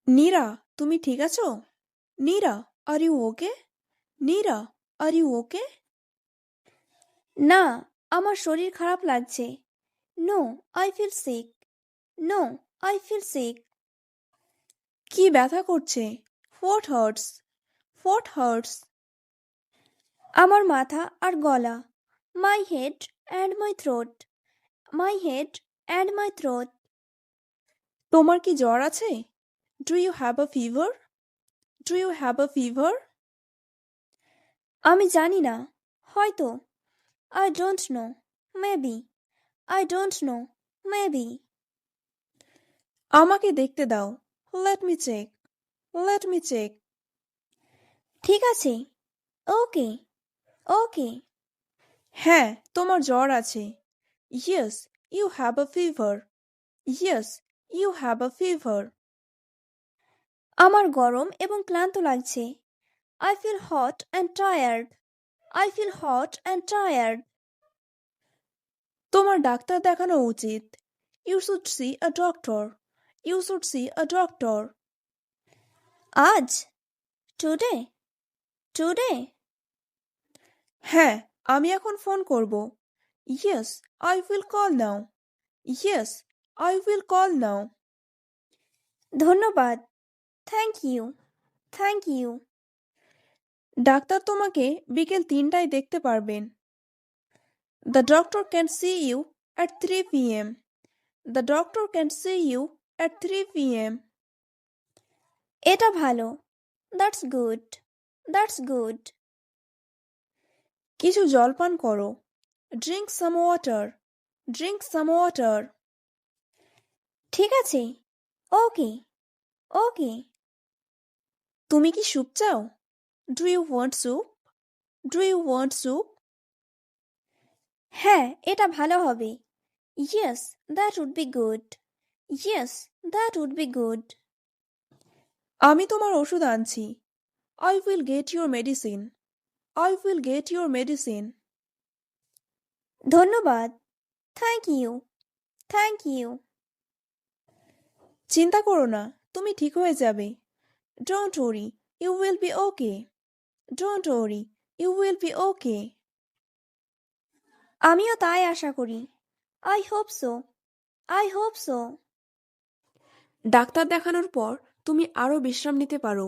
নীরা, তুমি ঠিক আছো? Nira, are you okay? Nira, are you okay? না, আমার শরীর খারাপ লাগছে। No, I feel sick. No, I feel sick. কি ব্যথা করছে? What hurts? What hurts? আমার মাথা আর গলা। My head and my throat. My head and my throat. তোমার কি জ্বর আছে? Do you have a fever? Do you have a fever? আমি জানি না, হয়তো। I don't know, maybe. I don't know, maybe. আমাকে দেখতে দাও। Let me check. Let me check. ঠিক আছে, ওকে, ওকে। হ্যাঁ, তোমার জ্বর আছে। Yes, you have a fever. Yes, you have a fever. আমার গরম এবং ক্লান্ত লাগছে। I feel hot and tired. I feel hot and tired. তোমার ডাক্তার দেখানো উচিত। You should see a doctor. You should see a doctor. আজ? Today? Today? হ্যাঁ, আমি এখন ফোন করব। Yes, I will call now. Yes, I will call now. ধন্যবাদ। Thank you, thank you. ডাক্তার তোমাকে বিকেল 3টায় দেখতে পারবেন। The doctor can see you at 3 p.m. The doctor can see you at 3 p.m. এটা ভালো। That's good, that's good. কিছু জলপান করো। Drink some water. Drink some water. ঠিক আছে, ওকে, ওকে। তুমি কি স্যুপ চাও? Do you want soup? Do you want soup? হ্যাঁ, এটা ভালো হবে। Yes, that would be good. Yes, that would be good. আমি তোমার ওষুধ আনছি। I will get your medicine. I will get your medicine. ধন্যবাদ। Thank you, thank you. চিন্তা করো না, তুমি ঠিক হয়ে যাবে। Don't worry, you will be okay. Don't worry, you will be okay. আমিও তাই আশা করি। I hope so, I hope so. ডাক্তার দেখানোর পর তুমি আরও বিশ্রাম নিতে পারো।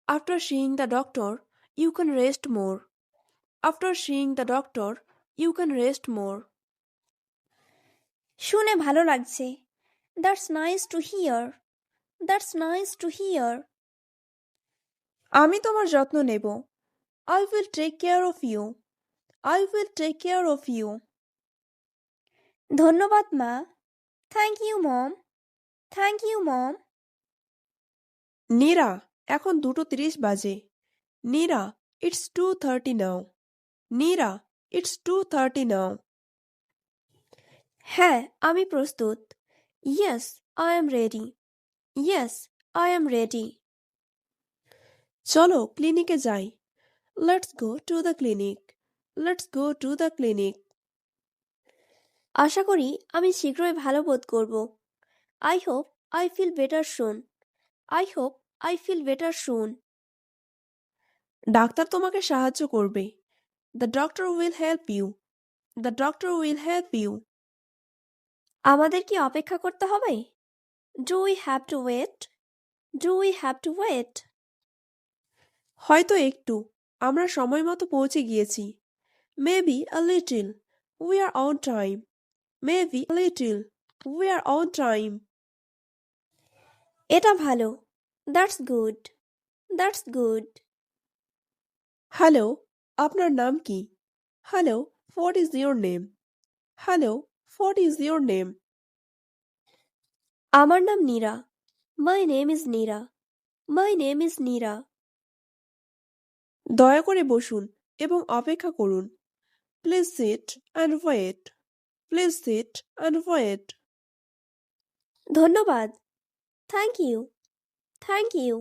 After seeing the doctor you can rest more. After seeing the doctor you can rest more. শুনে ভালো লাগছে। That's nice to hear. That's nice to hear. আমি তোমার যত্ন নেব। I will take care of you. I will take care of you. ধন্যবাদ মা। Thank you mom. Thank you mom. Neera, এখন 2:30 বাজে। Neera, it's 2:30 now. Neera, it's 2:30 now. হ্যাঁ, আমি প্রস্তুত। Yes, I am ready. Yes, I am ready. চলো ক্লিনিকে যাই। Let's go to the clinic. Let's go to the clinic. আশা করি আমি শীঘ্রই ভালো বোধ করব। I hope I feel better soon. I hope I feel better soon. ডাক্তার তোমাকে সাহায্য করবে। The doctor will help you. The doctor will help you. আমাদের কি অপেক্ষা করতে হবে? Do we have to wait? Do we have to wait? হয়তো একটু। আমরা সময় মতো পৌঁছে গিয়েছি। Maybe a little. We are on time. Maybe a little. We are on time. এটা ভালো। That's good, that's good. Hello, আপনার নাম কি? Hello, what is your name? Hello, what is your name? আমার নাম Neera. My name is Neera. My name is Neera. দয়া করে বসুন এবং অপেক্ষা করুন। Please sit and wait. Please sit and wait. ধন্যবাদ। Thank you, thank you.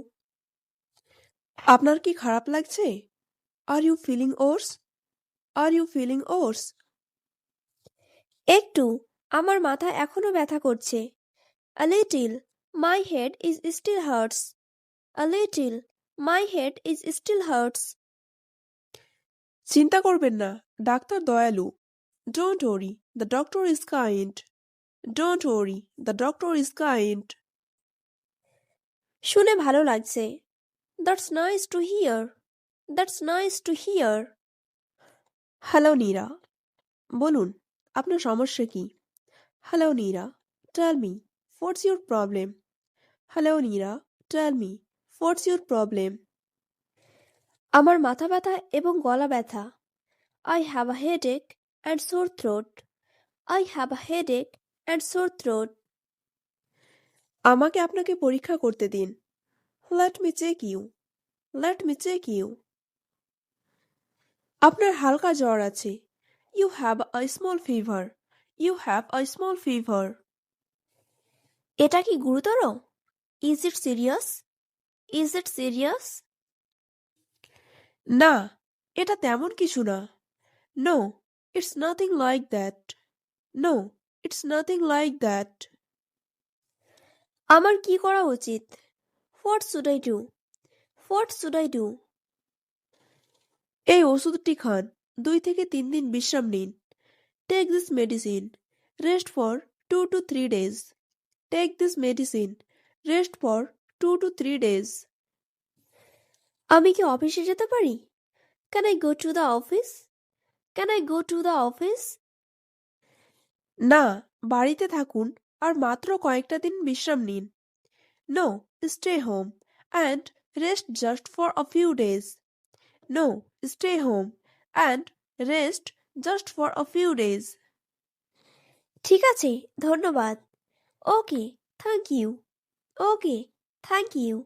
আপনার কি খারাপ লাগছে? Are you feeling worse? Are you feeling ওর্স? একটু। আমার মাথা এখনো ব্যথা করছে। A little. My head is still hurts. A little. My head is still hurts. চিন্তা করবেন না, ডাক্তার দয়ালু। Don't worry, the doctor is kind. Don't worry, the doctor is kind. শুনে ভালো লাগছে। That's nice to hear. That's nice to hear. Hello Nira, বলুন আপনার সমস্যা কি? Hello Nira, tell me, what's your problem? Hello Nira, tell me, what's your problem? আমার মাথা ব্যথা এবং গলা ব্যথা। I have a headache and sore throat. I have a headache and sore throat. আমাকে আপনাকে পরীক্ষা করতে দিন। Let me check you. Let me check you. আপনার হালকা জ্বর আছে। You have a small fever. You have a small fever. এটা কি গুরুতর? Is it serious? Is it serious? না, এটা তেমন কিছু না। No, it's nothing like that. No, it's nothing like that. আমার কি করা উচিত? What should I do? What should I do? এই ওষুধটি খান, 2 থেকে 3 দিন বিশ্রাম নিন। Take this medicine. Rest for 2 to 3 days. Take this medicine. Rest for 2 to 3 days. আমি কি অফিসে যেতে পারি? Can I go to the office? Can I go to the office? না, বাড়িতে থাকুন আর মাত্র কয়েকটা দিন বিশ্রাম নিন। No, stay home and rest just for a few days. No, stay home and rest just for a few days. ঠিক আছে, ধন্যবাদ। Okay, thank you. Okay, thank you.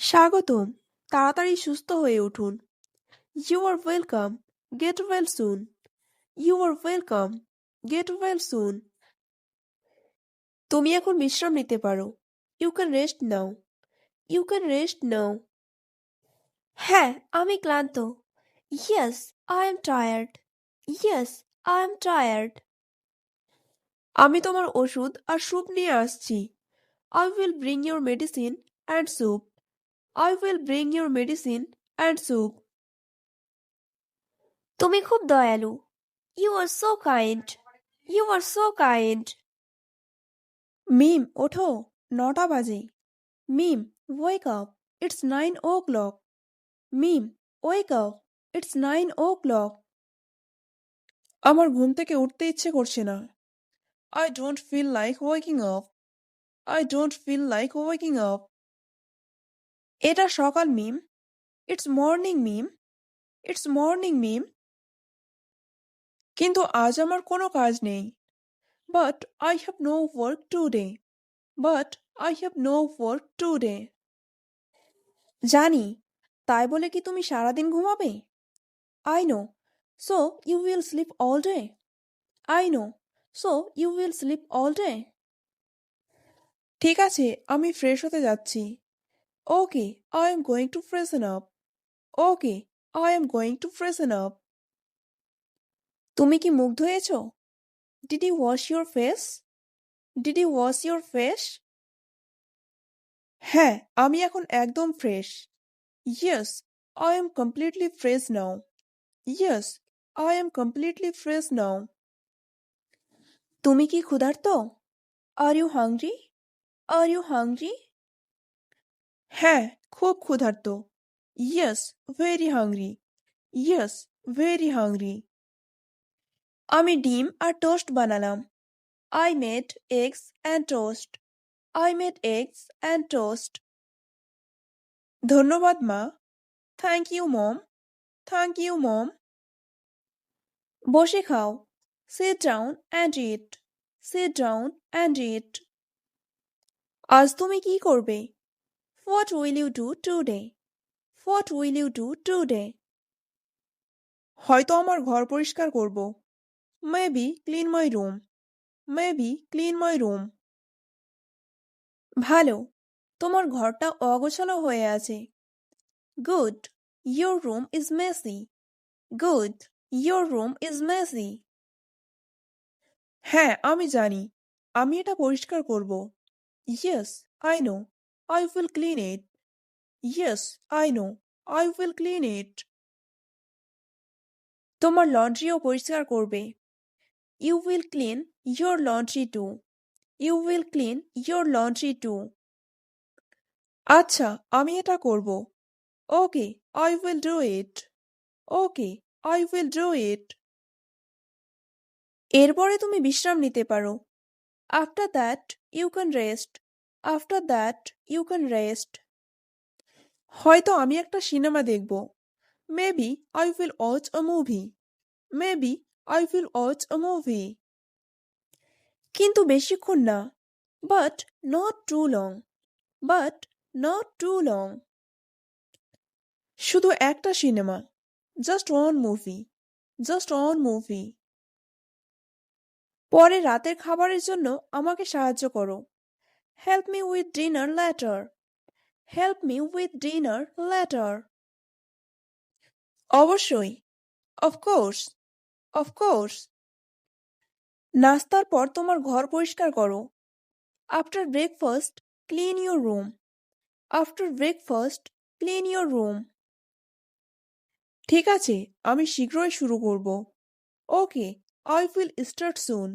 স্বাগতম, তাড়াতাড়ি সুস্থ হয়ে উঠুন। You are welcome. Get well soon. You are welcome. Get well soon. তুমি এখন বিশ্রাম নিতে পারো। You can rest now. You can rest now. হ্যাঁ, আমি ক্লান্ত। Yes, I am tired. Yes, I am tired. আমি তোমার ওষুধ আর স্যুপ নিয়ে আসছি। I will bring your medicine and soup. I will bring your medicine and soup. তুমি খুব দয়ালু। You are so kind. You are so kind. মিম, ওঠো, 9টা বাজে। মিম, wake up. It's 9 o'clock. Meme, wake up. It's 9 o'clock. আমার ঘুম থেকে উঠতে ইচ্ছে করছে না। I don't feel like waking up. I don't feel like waking up. এটা সকাল মিম। It's morning meme. It's morning মিম। কিন্তু আজ আমার কোনো কাজ নেই। But I have no work today. But I have no work today. জানি, তাই বলে কি তুমি সারাদিন ঘুমাবে? I know. So you will sleep all day. I know. So you will sleep all day. ঠিক আছে, আমি ফ্রেশ হতে যাচ্ছি। Okay, I am going to freshen up. Okay, I am going to freshen up. তুমি কি মুখ ধুয়েছো? Did you wash your face? Did you wash your face? হ্যাঁ, আমি এখন একদম fresh. Yes, I am completely fresh now. Yes, I am completely fresh now. তুমি কি ক্ষুধার্ত? Are you hungry? Are you hungry? হ্যাঁ, খুব ক্ষুধার্ত। Yes, very hungry. Yes, very hungry. আমি ডিম আর টোস্ট বানালাম। I made eggs and toast. I made eggs and toast. ধন্যবাদ মা। Thank you mom. Thank you mom. বসে খাও। Sit down and eat. Sit down and eat. আজ তুমি কি করবে? What will you do today? What will you do today? হয়তো আমার ঘর পরিষ্কার করব। Maybe clean my room. Maybe clean my room. ভালো, তোমার ঘরটা অগোছালো হয়ে আছে। Good, your room is messy. Good, your room is messy. হ্যাঁ, আমি জানি। আমি এটা পরিষ্কার করব। Yes, I know. I will clean it. Yes, I know. I will clean it. তোমার লন্ড্রিও পরিষ্কার করবে। You will clean your laundry too. You will clean your laundry too. আচ্ছা, আমি এটা করব। Okay, I will do it. Okay, I will do it. এরপরে তুমি বিশ্রাম নিতে পারো। After that, you can rest. After that, you can rest. হয়তো আমি একটা সিনেমা দেখব। Maybe I will watch a movie. Maybe I will watch a movie. কিন্তু বেশিক্ষণ না। But not too long. But not too long. শুধু একটা cinema. Just one movie. Just one movie. পরে রাতের খাবারের জন্য আমাকে সাহায্য করো। Help me with dinner later. Help me with dinner later. অবশ্যই। Of course. Of course. নাস্তার পর তোমার ঘর পরিষ্কার করো। After breakfast, clean your room. After breakfast, clean your room. ঠিক আছে, আমি শীঘ্রই শুরু করব। Okay, I will start soon.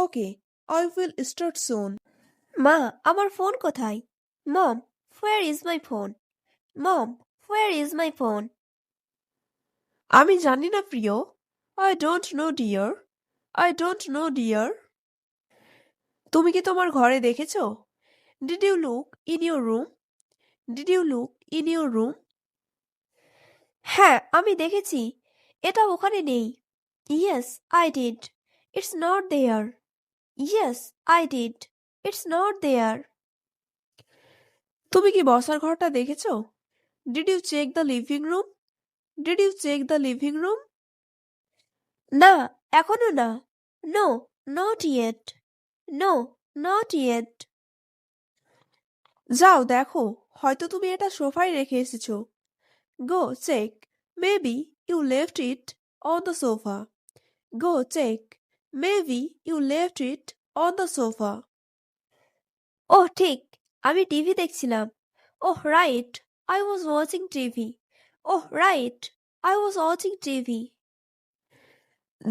Okay, I will start soon. মা, আমার ফোন কোথায়? মম, where is my phone? Mom, where is my phone? আমি জানি না প্রিয়। I don't know dear. I don't know dear. তুমি কি তোমার ঘরে দেখেছো? Did you look in your room? Did you look in your room? হ্যাঁ, আমি দেখেছি। এটা ওখানে নেই। Yes, I did. It's not there. Yes, I did. It's not there. তুমি কি বসার ঘরটা দেখেছো? Did you check the living room? Did you check the living room? না, এখনো না। No, not yet. No, not yet. যাও দেখো, হয়তো তুমি এটা সোফায় রেখে এসেছো। Go check. Maybe you left it on the sofa. Go check. Maybe you left it on the sofa. ওহ ঠিক, আমি টিভি দেখছিলাম। Oh right, I was watching TV. Oh right, I was watching TV.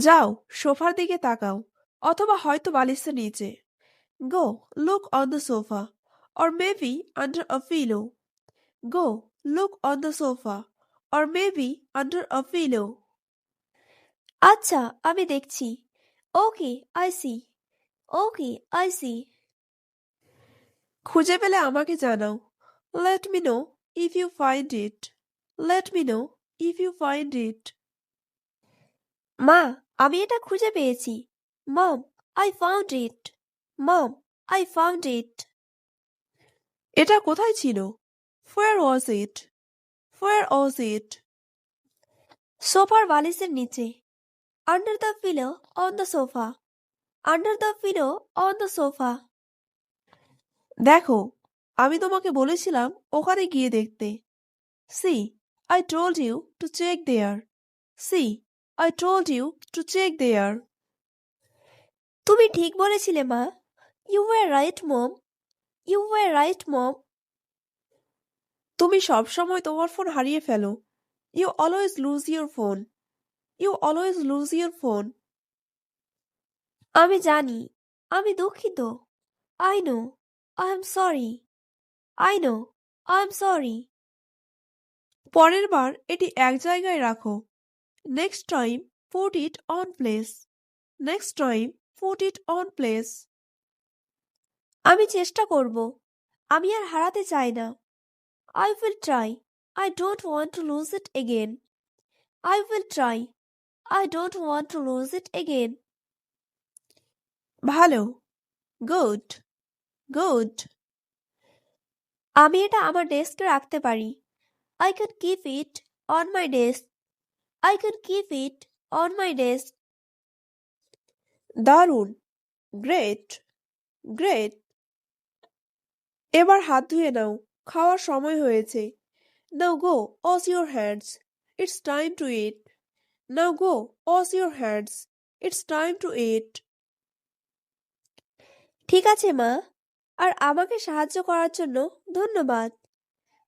যাও, সোফার দিকে তাকাও, অথবা হয়তো বালিশের নিচে। Go look on the sofa, or maybe under a pillow. Go look on the sofa, or maybe under a pillow. আচ্ছা, আমি দেখছি। ওকে, I see. Okay, I see. খুঁজে পেলে আমাকে জানাও। Let me know if you find it. Let me know if you find it. মা, আমি এটা খুঁজে পেয়েছি। মম, I found it. Mom, I found it. এটা কোথায় ছিল? Where was it? Where was it? সোফার বালিশের নিচে। Under the pillow on the sofa. Under the pillow on the sofa. দেখো, আমি তোমাকে বলেছিলাম ওখানে গিয়ে দেখতে। See, I told you to check there. See, I told you to check there. তুমি ঠিক বলেছিলে মা। You were right, mom. You were right, mom. তুমি সবসময় তোমার ফোন হারিয়ে ফেলো। You always lose your phone. You always lose your phone. আমি জানি। আমি দুঃখিত। I know. I am sorry. I know. I am sorry. পরের বার এটি এক জায়গায় রাখো। Next time, put it on place. Next time, put it on place. আমি চেষ্টা করব। আমি আর হারাতে চাই না। I will try. I don't want to lose it again. I will try. I don't want to lose it again. ভালো। Good. Good. আমি এটা আমার ডেস্কে রাখতে পারি। I can keep it on my desk. I can keep it on my desk. দারুণ। Great. Great. এবার হাত ধুয়ে নাও, খাওয়ার সময় হয়েছে। Now go wash your hands. It's time to eat. Now go wash your hands. It's time to eat. ঠিক আছে মা। আর আমাকে সাহায্য করার জন্য ধন্যবাদ।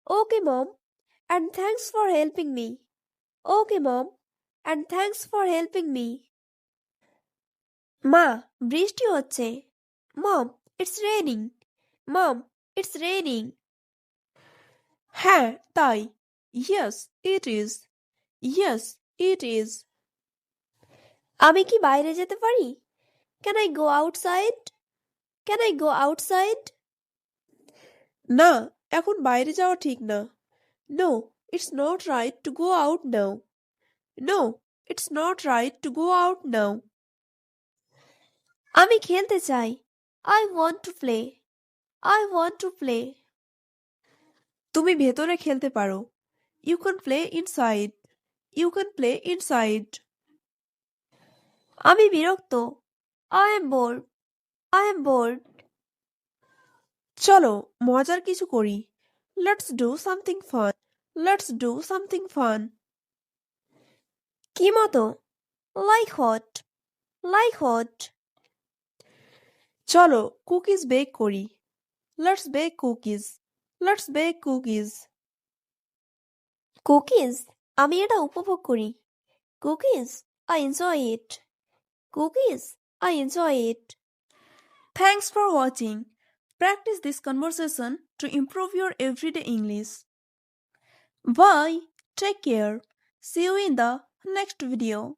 Okay mom, and thanks for helping me. Okay mom, and thanks for helping me. মা, বৃষ্টি হচ্ছে। Mom, it's raining. Mom, it's raining. হ্যাঁ তাই। Yes it is. Yes it is. আমি কি বাইরে যেতে পারি? Can I go outside? Can I go outside? না, এখন বাইরে যাওয়া ঠিক না। No, it's not right to go out now. No, it's not right to go out নাও। আমি খেলতে চাই। I want to play. I want to play. তুমি ভেতরে খেলতে পারো। You can play inside. You can play inside. আমি বিরক্ত। I am bored. I am bored. চলো মজার কিছু করি। Let's do something fun. Let's do something fun. কি মতো? Like hot. Like hot. চলো কুকিজ বেক করি। Let's bake cookies. Let's bake cookies. Cookies? আমি এটা উপভোগ করি। Cookies? I enjoy it. Cookies? I enjoy it. Thanks for watching. Practice this conversation to improve your everyday English. Bye. Take care. See you in the next video.